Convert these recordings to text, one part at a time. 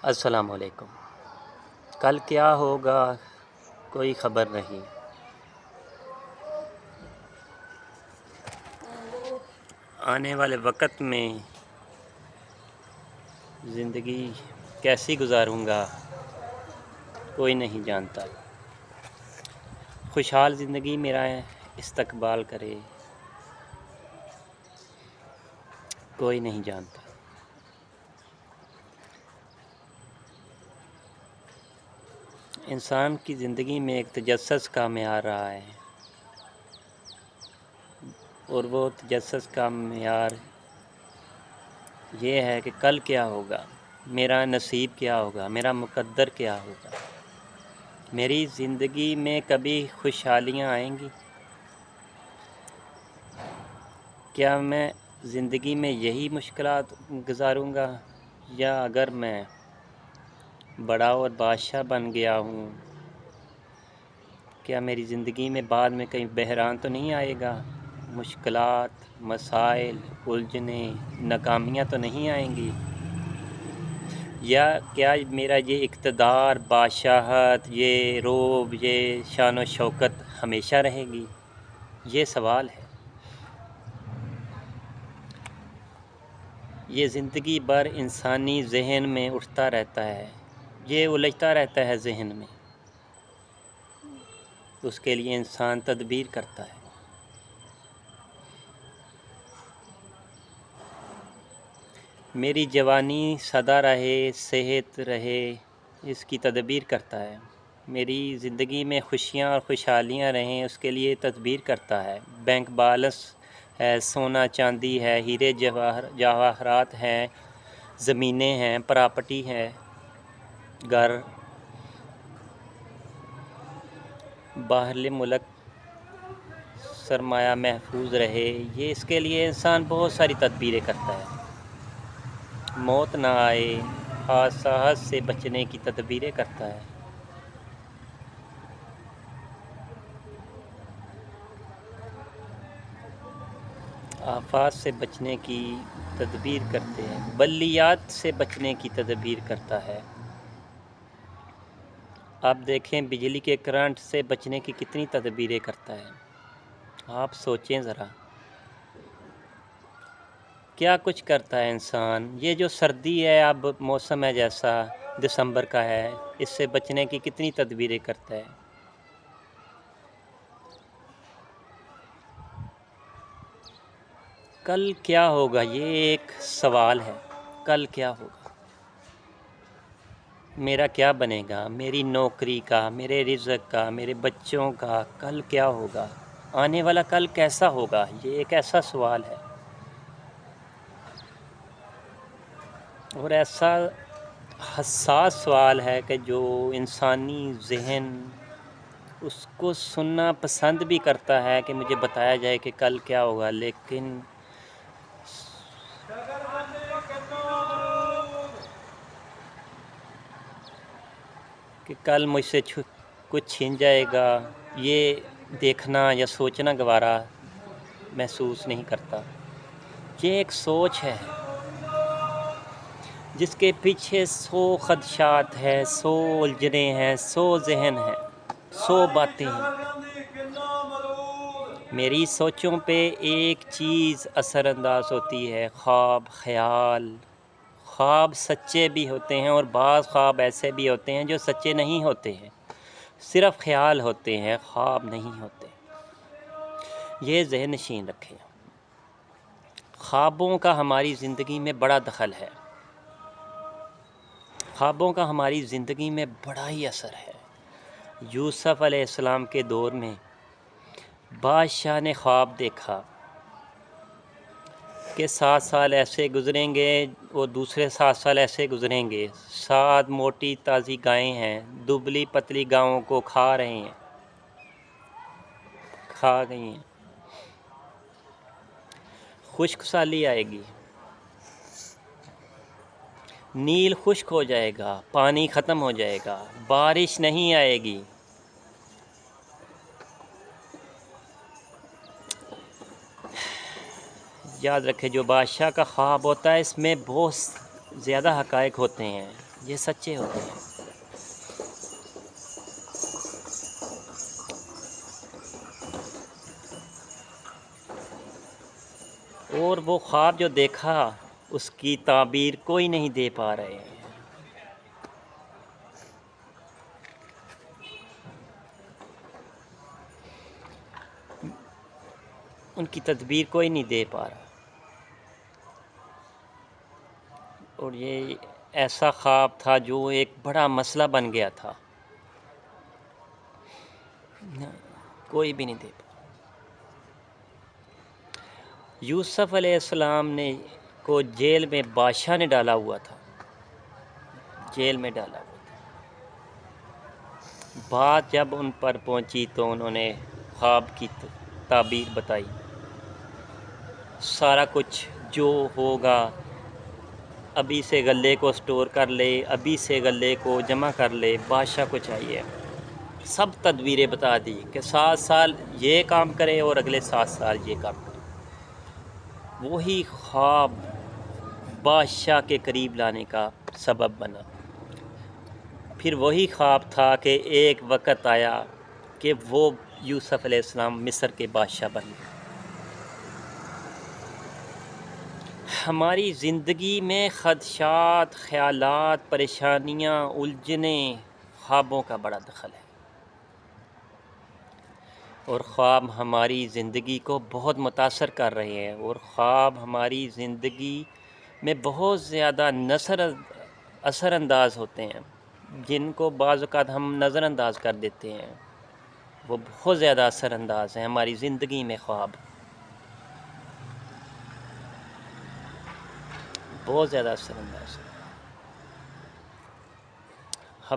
السلام علیکم۔ کل کیا ہوگا کوئی خبر نہیں۔ آنے والے وقت میں زندگی کیسی گزاروں گا کوئی نہیں جانتا۔ خوشحال زندگی میرا استقبال کرے کوئی نہیں جانتا۔ انسان کی زندگی میں ایک تجسس کا معیار رہا ہے، اور وہ تجسس کا معیار یہ ہے کہ کل کیا ہوگا، میرا نصیب کیا ہوگا، میرا مقدر کیا ہوگا، میری زندگی میں کبھی خوشحالیاں آئیں گی؟ کیا میں زندگی میں یہی مشکلات گزاروں گا، یا اگر میں بڑا اور بادشاہ بن گیا ہوں کیا میری زندگی میں بعد میں کہیں بحران تو نہیں آئے گا، مشکلات، مسائل، الجھنیں، ناکامیاں تو نہیں آئیں گی؟ یا کیا میرا یہ اقتدار، بادشاہت، یہ روب، یہ شان و شوکت ہمیشہ رہے گی؟ یہ سوال ہے۔ یہ زندگی بھر انسانی ذہن میں اٹھتا رہتا ہے، یہ الجھتا رہتا ہے ذہن میں۔ اس کے لیے انسان تدبیر کرتا ہے۔ میری جوانی سدا رہے، صحت رہے، اس کی تدبیر کرتا ہے۔ میری زندگی میں خوشیاں اور خوشحالیاں رہیں، اس کے لیے تدبیر کرتا ہے۔ بینک بیلنس ہے، سونا چاندی ہے، ہیرے جواہرات ہیں، زمینیں ہیں، پراپرٹی ہے، گھر، باہر ملک سرمایہ محفوظ رہے، یہ اس کے لیے انسان بہت ساری تدبیریں کرتا ہے۔ موت نہ آئے، حادثات سے بچنے کی تدبیریں کرتا ہے۔ آفات سے بچنے کی تدبیر کرتے ہیں، بلیات سے بچنے کی تدبیر کرتا ہے۔ آپ دیکھیں بجلی کے کرنٹ سے بچنے کی کتنی تدبیریں کرتا ہے۔ آپ سوچیں ذرا، کیا کچھ کرتا ہے انسان۔ یہ جو سردی ہے، اب موسم ہے جیسا دسمبر کا ہے، اس سے بچنے کی کتنی تدبیریں کرتا ہے۔ کل کیا ہوگا، یہ ایک سوال ہے۔ کل کیا ہوگا، میرا کیا بنے گا، میری نوکری کا، میرے رزق کا، میرے بچوں کا کل کیا ہوگا، آنے والا کل کیسا ہوگا، یہ ایک ایسا سوال ہے، اور ایسا حساس سوال ہے کہ جو انسانی ذہن اس کو سننا پسند بھی کرتا ہے کہ مجھے بتایا جائے کہ کل کیا ہوگا، لیکن کہ کل مجھ سے کچھ چھین جائے گا، یہ دیکھنا یا سوچنا گوارا محسوس نہیں کرتا۔ یہ ایک سوچ ہے جس کے پیچھے 100 خدشات ہیں، 100 الجھنیں ہیں، 100 ذہن ہیں، 100 باتیں ہیں۔ میری سوچوں پہ ایک چیز اثر انداز ہوتی ہے، خواب، خیال۔ خواب سچے بھی ہوتے ہیں، اور بعض خواب ایسے بھی ہوتے ہیں جو سچے نہیں ہوتے ہیں، صرف خیال ہوتے ہیں، خواب نہیں ہوتے۔ یہ ذہن نشین رکھیں۔ خوابوں کا ہماری زندگی میں بڑا دخل ہے۔ خوابوں کا ہماری زندگی میں بڑا ہی اثر ہے۔ یوسف علیہ السلام کے دور میں بادشاہ نے خواب دیکھا کہ 7 سال ایسے گزریں گے اور دوسرے 7 سال ایسے گزریں گے۔ 7 موٹی تازی گائیں ہیں، دبلی پتلی گاؤں کو کھا گئی ہیں۔ خشک سالی آئے گی، نیل خشک ہو جائے گا، پانی ختم ہو جائے گا، بارش نہیں آئے گی۔ یاد رکھے جو بادشاہ کا خواب ہوتا ہے اس میں بہت زیادہ حقائق ہوتے ہیں، یہ سچے ہوتے ہیں۔ اور وہ خواب جو دیکھا اس کی تعبیر کوئی نہیں دے پا رہے ہیں۔ ان کی تدبیر کوئی نہیں دے پا رہا، اور یہ ایسا خواب تھا جو ایک بڑا مسئلہ بن گیا تھا، کوئی بھی نہیں دے پا۔ یوسف علیہ السلام نے کو جیل میں بادشاہ نے ڈالا ہوا تھا، جیل میں ڈالا ہوا تھا۔ بات جب ان پر پہنچی تو انہوں نے خواب کی تعبیر بتائی، سارا کچھ جو ہوگا ابھی سے غلے کو سٹور کر لے، ابھی سے غلے کو جمع کر لے، بادشاہ کو چاہیے۔ سب تدبیریں بتا دی کہ 7 سال یہ کام کرے اور اگلے 7 سال یہ کام کرے۔ وہی خواب بادشاہ کے قریب لانے کا سبب بنا۔ پھر وہی خواب تھا کہ ایک وقت آیا کہ وہ یوسف علیہ السلام مصر کے بادشاہ بن گئے۔ ہماری زندگی میں خدشات، خیالات، پریشانیاں، الجھنیں، خوابوں کا بڑا دخل ہے، اور خواب ہماری زندگی کو بہت متاثر کر رہے ہیں، اور خواب ہماری زندگی میں بہت زیادہ اثر انداز ہوتے ہیں، جن کو بعض اوقات ہم نظر انداز کر دیتے ہیں۔ وہ بہت زیادہ اثر انداز ہیں ہماری زندگی میں، خواب بہت زیادہ اثر انداز ہیں۔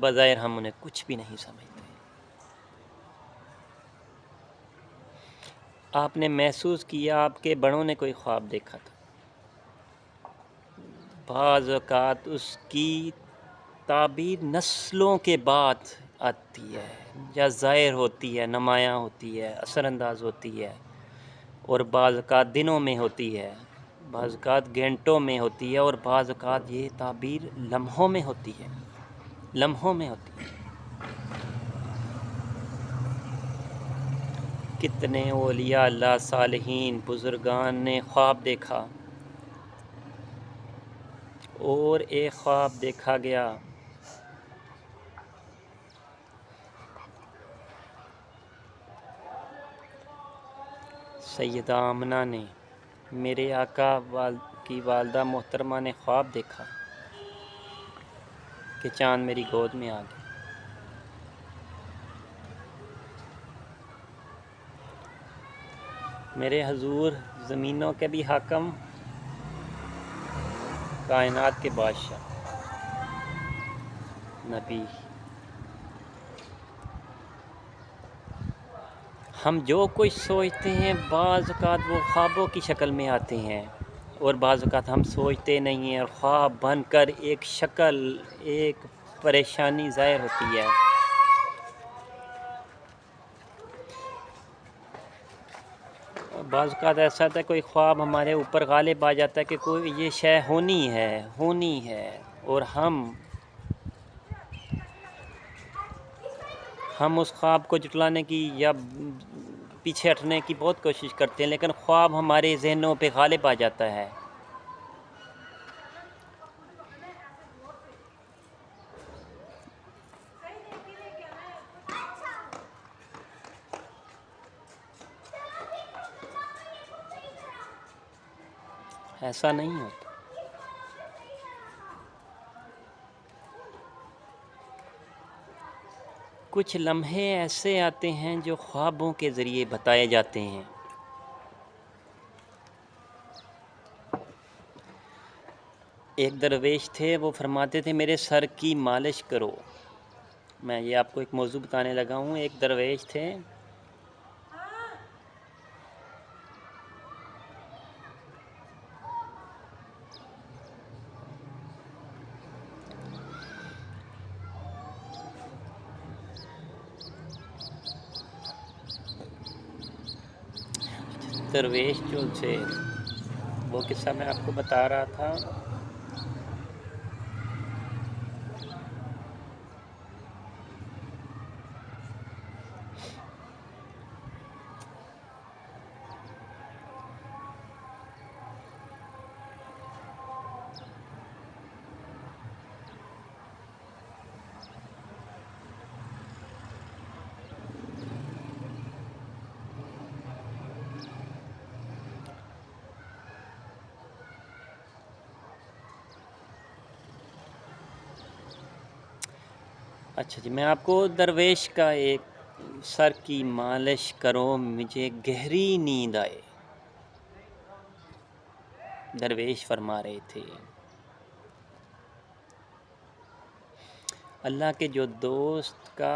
بظاہر ہم انہیں کچھ بھی نہیں سمجھتے۔ آپ نے محسوس کیا آپ کے بڑوں نے کوئی خواب دیکھا تھا، بعض اوقات اس کی تعبیر نسلوں کے بعد آتی ہے، یا ظاہر ہوتی ہے، نمایاں ہوتی ہے، اثر انداز ہوتی ہے، اور بعض اوقات دنوں میں ہوتی ہے، بعض اوقات گھنٹوں میں ہوتی ہے، اور بعض اوقات یہ تعبیر لمحوں میں ہوتی ہے، لمحوں میں ہوتی ہے۔ کتنے اولیاء اللہ، صالحین، بزرگان نے خواب دیکھا، اور ایک خواب دیکھا گیا سیدہ آمنہ نے، میرے آقا کی والدہ محترمہ نے خواب دیکھا کہ چاند میری گود میں آ گیا۔ میرے حضور زمینوں کے بھی حاکم، کائنات کے بادشاہ، نبی، ہم جو کچھ سوچتے ہیں بعض اوقات وہ خوابوں کی شکل میں آتے ہیں، اور بعض اوقات ہم سوچتے نہیں ہیں، اور خواب بن کر ایک شکل، ایک پریشانی ظاہر ہوتی ہے۔ بعض اوقات ایسا ہوتا ہے کوئی خواب ہمارے اوپر غالب آ جاتا ہے کہ کوئی یہ شے ہونی ہے، اور ہم اس خواب کو جھٹلانے کی یا پیچھے ہٹنے کی بہت کوشش کرتے ہیں، لیکن خواب ہمارے ذہنوں پہ غالب آ جاتا ہے۔ ایسا نہیں ہوتا۔ کچھ لمحے ایسے آتے ہیں جو خوابوں کے ذریعے بتائے جاتے ہیں۔ ایک درویش تھے، وہ فرماتے تھے میرے سر کی مالش کرو۔ میں یہ آپ کو ایک موضوع بتانے لگا ہوں۔ ایک درویش تھے، درویش جو تھے، وہ قصہ میں آپ کو بتا رہا تھا اچھا جی، میں آپ کو درویش کا ایک سر کی مالش کرو مجھے گہری نیند آئے، درویش فرما رہے تھے۔ اللہ کے جو دوست کا